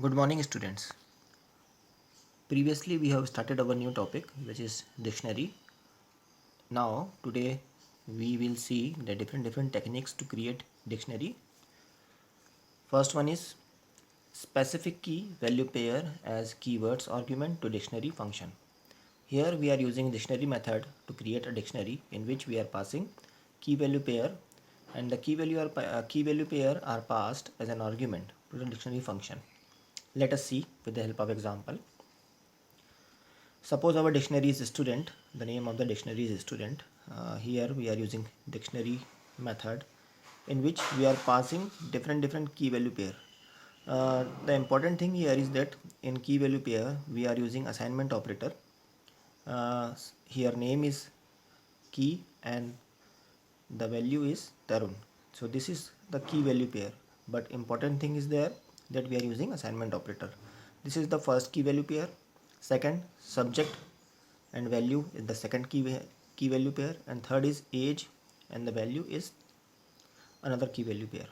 Good morning, students. Previously, we have started our new topic, which is dictionary. Now, today, we will see the different techniques to create dictionary. First one is specific key value pair as keywords argument to dictionary function. Here, we are using dictionary method to create a dictionary in which we are passing key value pair, and the key value pair are passed as an argument to the dictionary function. Let us see with the help of example. Suppose our dictionary is student, the name of the dictionary is student. Here we are using dictionary method in which we are passing different key value pair. The important thing here is that in key value pair we are using assignment operator. Here name is key and the value is Tarun. So this is the key value pair, but important thing is there that we are using assignment operator. This is the first key value pair. Second, subject and value is the second key value pair, and third is age and the value is another key value pair.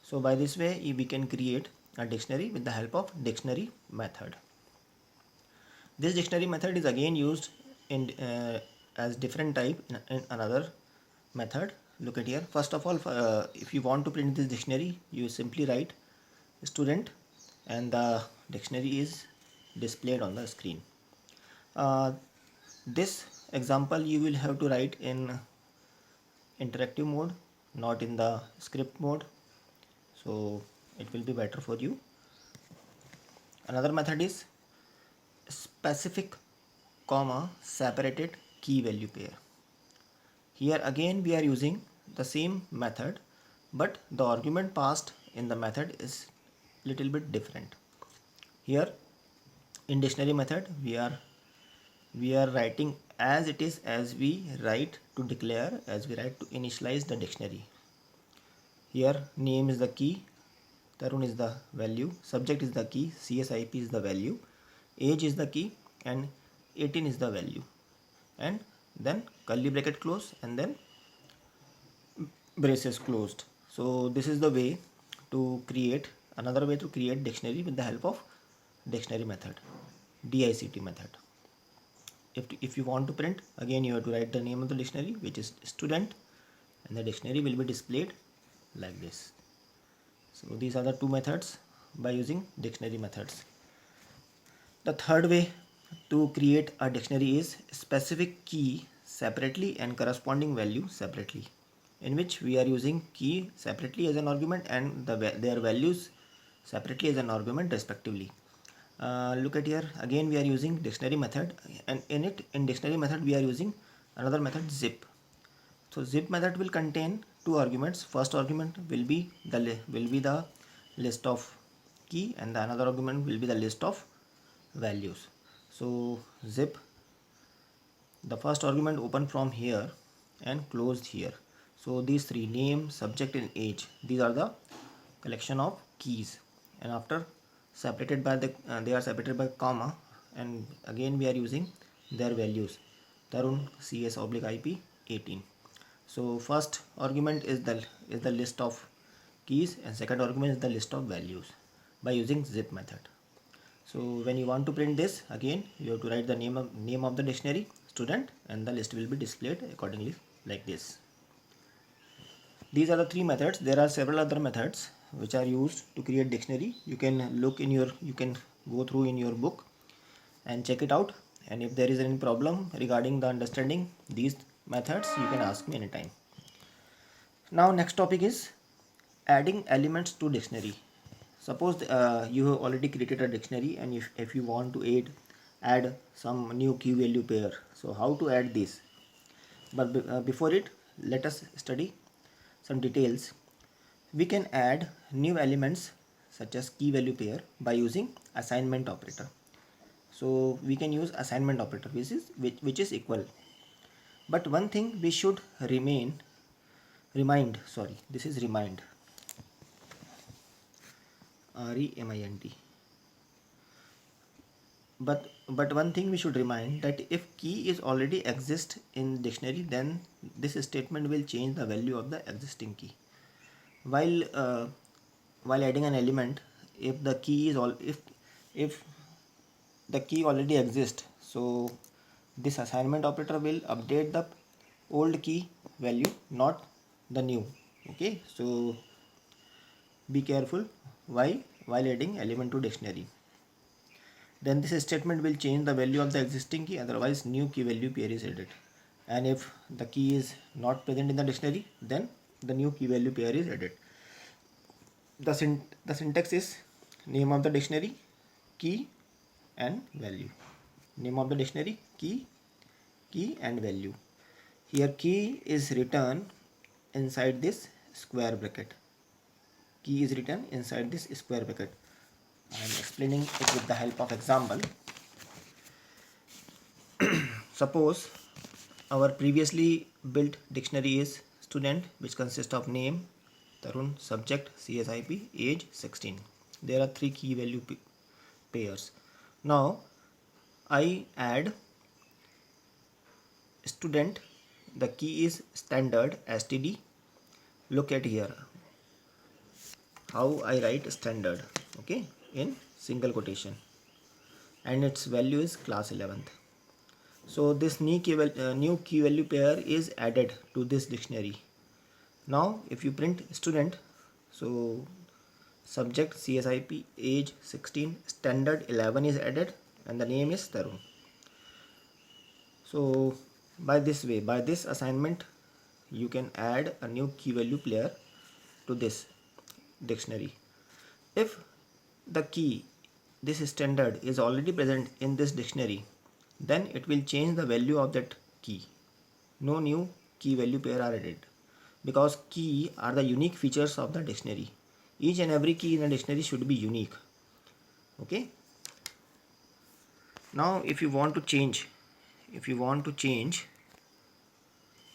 So by this way we can create a dictionary with the help of dictionary method. This dictionary method is again used in as different type in another method. Look at here. First of all, if you want to print this dictionary, you simply write student and the dictionary is displayed on the screen. This example you will have to write in interactive mode, not in the script mode, so it will be better for you. Another method is specific comma separated key value pair. Here again we are using the same method, but the argument passed in the method is little bit different. Here in dictionary method we are writing as it is, as we write to declare, as we write to initialize the dictionary. Here name is the key, Tarun is the value, subject is the key, CSIP is the value, age is the key, and 18 is the value, and then curly bracket close and then braces closed. So this is the way to create, another way to create dictionary with the help of dictionary method, DICT method. If you want to print, again you have to write the name of the dictionary, which is student, and the dictionary will be displayed like this. So these are the two methods by using dictionary methods. The third way to create a dictionary is specific key separately and corresponding value separately, in which we are using key separately as an argument and their values separately as an argument respectively. Look at here, again we are using dictionary method, and in dictionary method we are using another method, zip. So zip method will contain two arguments. First argument will be the list of key, and the another argument will be the list of values. So zip, the first argument open from here and closed here. So these three, name, subject and age, these are the collection of keys, and after separated by the they are separated by comma, and again we are using their values, Tarun CS oblique IP 18. So first argument is the list of keys, and second argument is the list of values by using zip method. So when you want to print this, again you have to write the name of the dictionary, student, and the list will be displayed accordingly like this. These are the three methods. There are several other methods which are used to create dictionary. You can go through in your book and check it out, and if there is any problem regarding the understanding these methods, you can ask me anytime. Now next topic is adding elements to dictionary. Suppose you have already created a dictionary, and if you want to add some new key value pair, so how to add this? But before it, let us study some details. We can add new elements such as key value pair by using assignment operator. So we can use assignment operator, which is equal. But one thing we should remind, this is remind, REMIND. But one thing we should remind, that if key is already exist in dictionary, then this statement will change the value of the existing key. While adding an element, if the key is if the key already exists, so this assignment operator will update the old key value, not the new. Okay, so be careful while adding element to dictionary. Then this statement will change the value of the existing key, otherwise new key value pair is added. And if the key is not present in the dictionary, then the new key value pair is added. The syntax is name of the dictionary, key and value. Name of the dictionary, key and value. Here key is written inside this square bracket. Key is written inside this square bracket. I am explaining it with the help of example. Suppose our previously built dictionary is student, which consists of name, Tarun, subject, CSIP, age 16. There are three key value pairs. Now I add student. The key is standard std. Look at here how I write standard, okay, in single quotation, and its value is class 11th. So this new key value pair is added to this dictionary. Now if you print student, so subject CSIP, age 16, standard 11 is added, and the name is Tarun. So by this assignment, you can add a new key value pair to this dictionary. If the key, this standard, is already present in this dictionary, then it will change the value of that key. No new key value pair are added, because key are the unique features of the dictionary. Each and every key in a dictionary should be unique. Okay. Now if you want to change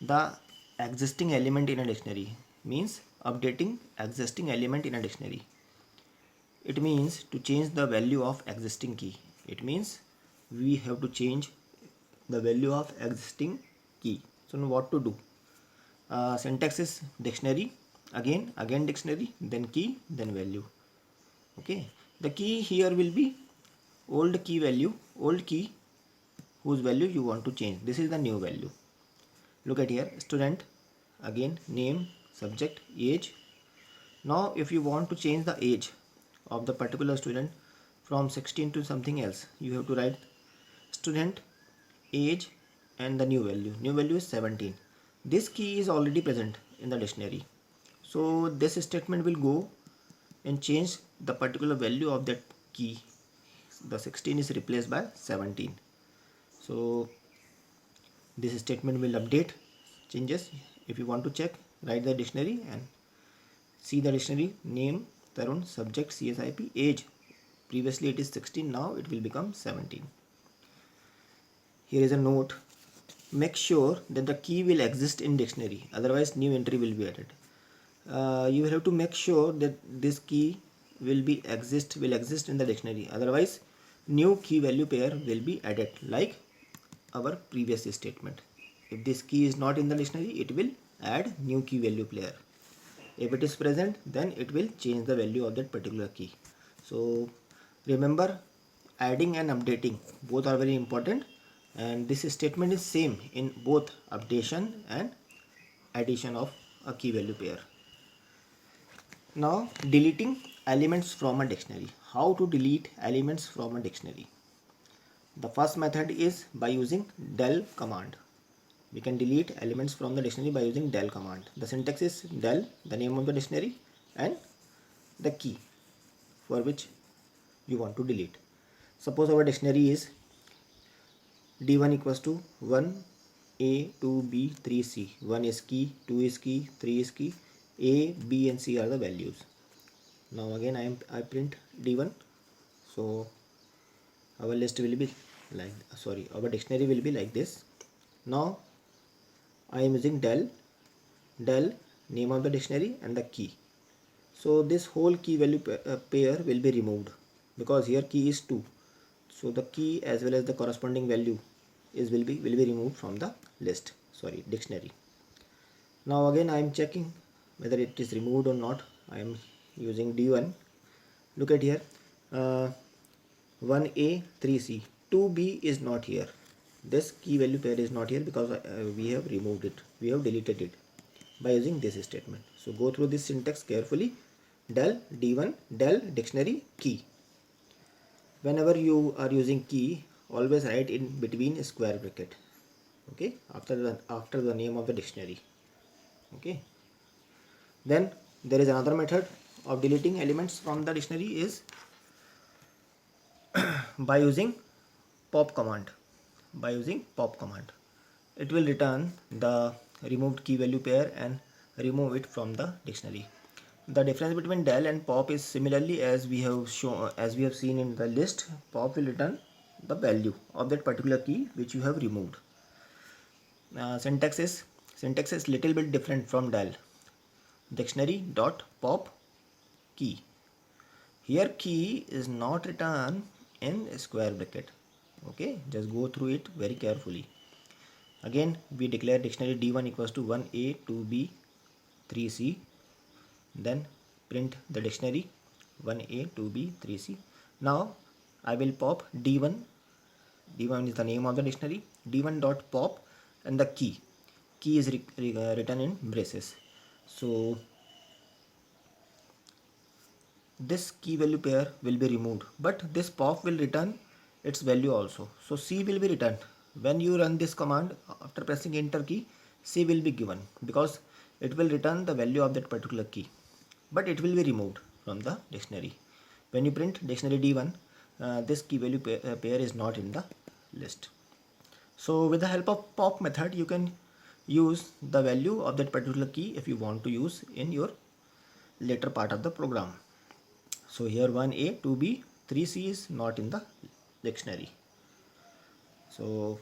the existing element in a dictionary, means updating existing element in a dictionary, it means to change the value of existing key. It means we have to change the value of existing key. So now what to do? Syntax is dictionary, again dictionary, then key, then value. Okay, the key here will be old key whose value you want to change. This is the new value. Look at here, student, again name, subject, age. Now if you want to change the age of the particular student from 16 to something else, you have to write student, age, and the new value is 17. This key is already present in the dictionary, so this statement will go and change the particular value of that key. The 16 is replaced by 17. So this statement will update changes. If you want to check, write the dictionary and see the dictionary, name Tarun, subject CSIP, age, previously it is 16, now it will become 17. Here is a note: make sure that the key will exist in dictionary, otherwise new entry will be added. You have to make sure that this key will exist in the dictionary, otherwise new key value pair will be added, like our previous statement. If this key is not in the dictionary, it will add new key value pair. If it is present, then it will change the value of that particular key. So remember, adding and updating both are very important, and this statement is same in both updation and addition of a key value pair. Now deleting elements from a dictionary. How to delete elements from a dictionary? The first method is by using del command. We can delete elements from the dictionary by using del command. The syntax is del, the name of the dictionary, and the key for which you want to delete. Suppose our dictionary is D1 equals to 1 A, 2 B, 3 C. 1 is key, 2 is key, 3 is key. A, B and C are the values. Now again I print D1. So our list will be like, our dictionary will be like this. Now I am using del, name of the dictionary and the key. So this whole key value pair will be removed, because here key is 2. So the key as well as the corresponding value will be removed from the list, dictionary. Now again I am checking whether it is removed or not. I am using D1. Look at here. 1a 3c. 2b is not here. This key value pair is not here because we have removed it, we have deleted it by using this statement. So go through this syntax carefully. Del d1 del dictionary key. Whenever you are using key, always write in between square bracket, okay, after the name of the dictionary. Okay, then there is another method of deleting elements from the dictionary is by using pop command. By using pop command, it will return the removed key value pair and remove it from the dictionary. The difference between del and pop is similarly as we have shown, as we have seen in the list. Pop will return the value of that particular key which you have removed. Syntax is little bit different from del. Dictionary dot pop key. Here key is not written in square bracket. Okay, just go through it very carefully. Again, we declare dictionary d1 equals to 1a 2b 3c. Then print the dictionary 1a 2b 3c. Now I will pop d1. d1 is the name of the dictionary. d1 dot pop and the key is written in braces. So this key value pair will be removed, but this pop will return its value also. So C will be returned. When you run this command, after pressing enter key, C will be given because it will return the value of that particular key, but it will be removed from the dictionary. When you print dictionary D1, this key value pair is not in the list. So with the help of pop method, you can use the value of that particular key if you want to use in your later part of the program. So here 1a 2b 3c is not in the dictionary. So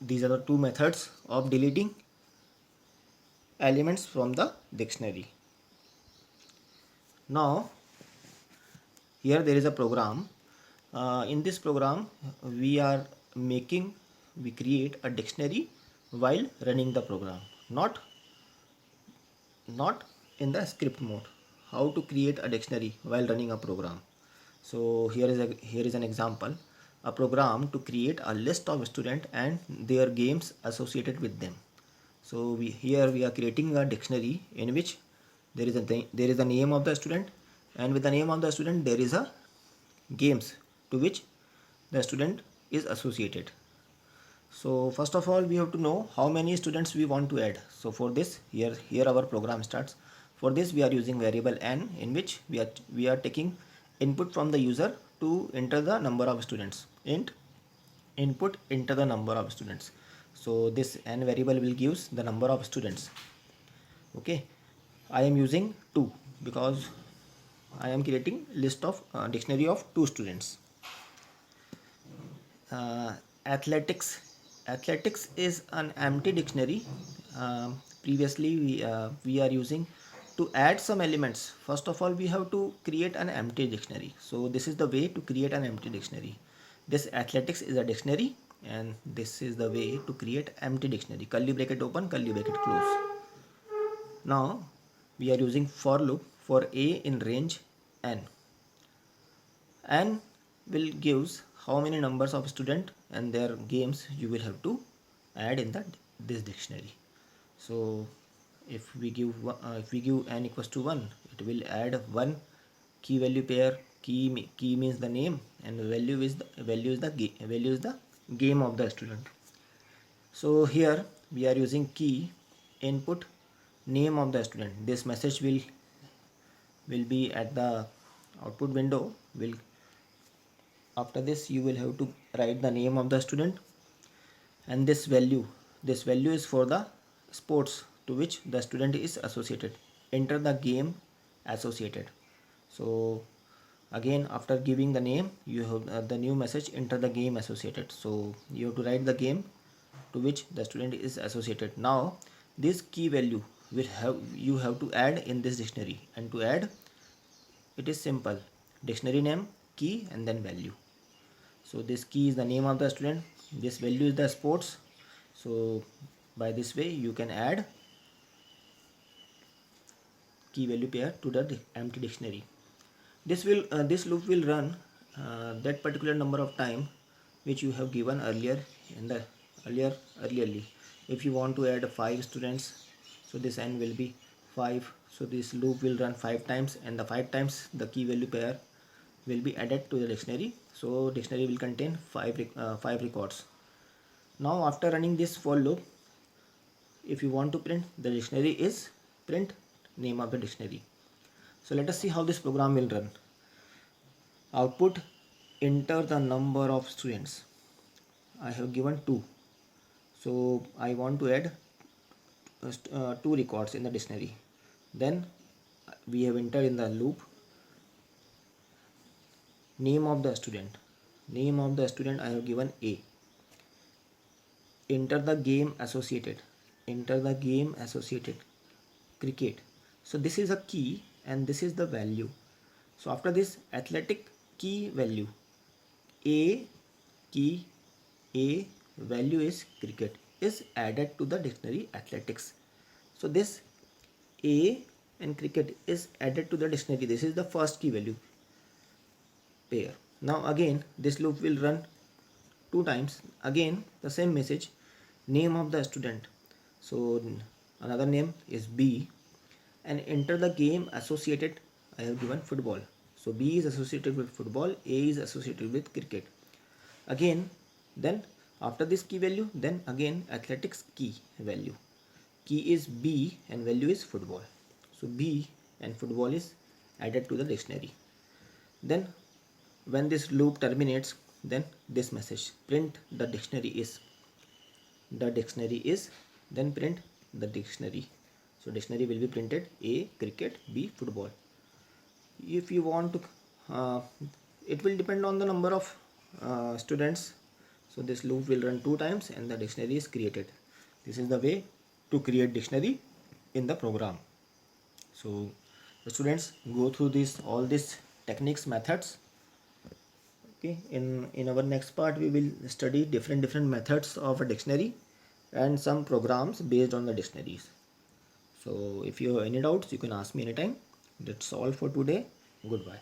these are the two methods of deleting elements from the dictionary. Now here there is a program. In this program we create a dictionary while running the program, not in the script mode. How to create a dictionary while running a program. So here is an example, a program to create a list of students and their games associated with them. So we are creating a dictionary in which there is a name of the student, and with the name of the student there is a games to which the student is associated. So first of all we have to know how many students we want to add. So for this, here our program starts. For this we are using variable n, in which we are taking input from the user to enter the number of students. Int input enter the number of students. So this n variable will gives the number of students. Okay, I am using 2 because I am creating list of dictionary of 2 students. Athletics is an empty dictionary. Previously we are using to add some elements. First of all we have to create an empty dictionary. So this is the way to create an empty dictionary. This athletics is a dictionary and this is the way to create empty dictionary. Curly bracket open, curly bracket close. Now we are using for loop for a in range n. N will gives how many numbers of student and their games you will have to add in this dictionary. So if we give n equals to 1, it will add one key value pair. Key means the name and value is the game of the student. So here we are using key input name of the student. This message will be at the output window. After this you will have to write the name of the student, and this value is for the sports to which the student is associated. Enter the game associated. So again after giving the name you have the new message, enter the game associated. So you have to write the game to which the student is associated. Now this key value you have to add in this dictionary, and to add it is simple, dictionary name, key, and then value. So this key is the name of the student, this value is the sports. So by this way you can add key value pair to the empty dictionary. This loop will run that particular number of time which you have given earlier in the earlierly. If you want to add 5 students, so this n will be 5, so this loop will run 5 times, and the 5 times the key value pair will be added to the dictionary. So dictionary will contain 5 records. Now after running this for loop, if you want to print the dictionary is print name of the dictionary. So let us see how this program will run. Output, enter the number of students. I have given 2, so I want to add 2 records in the dictionary. Then we have entered in the loop name of the student. Name of the student I have given A. Enter the game associated. Enter the game associated cricket. So this is a key and this is the value. So after this athletic key value, A key, A value is cricket, is added to the dictionary athletics. So this A and cricket is added to the dictionary. This is the first key value pair. Now again this loop will run 2 times. Again the same message, name of the student. So another name is B, and enter the game associated. I have given football. So B is associated with football, A is associated with cricket. Again, then after this key value, then again athletics key value. Key is B and value is football. So B and football is added to the dictionary. Then when this loop terminates, then this message, print the dictionary is. The dictionary is, then print the dictionary. So dictionary will be printed A cricket, B football. If you want to, it will depend on the number of students. So this loop will run 2 times and the dictionary is created. This is the way to create dictionary in the program. So the students go through all these techniques, methods. Okay, in our next part we will study different methods of a dictionary and some programs based on the dictionaries. So if you have any doubts, you can ask me anytime. That's all for today. Goodbye.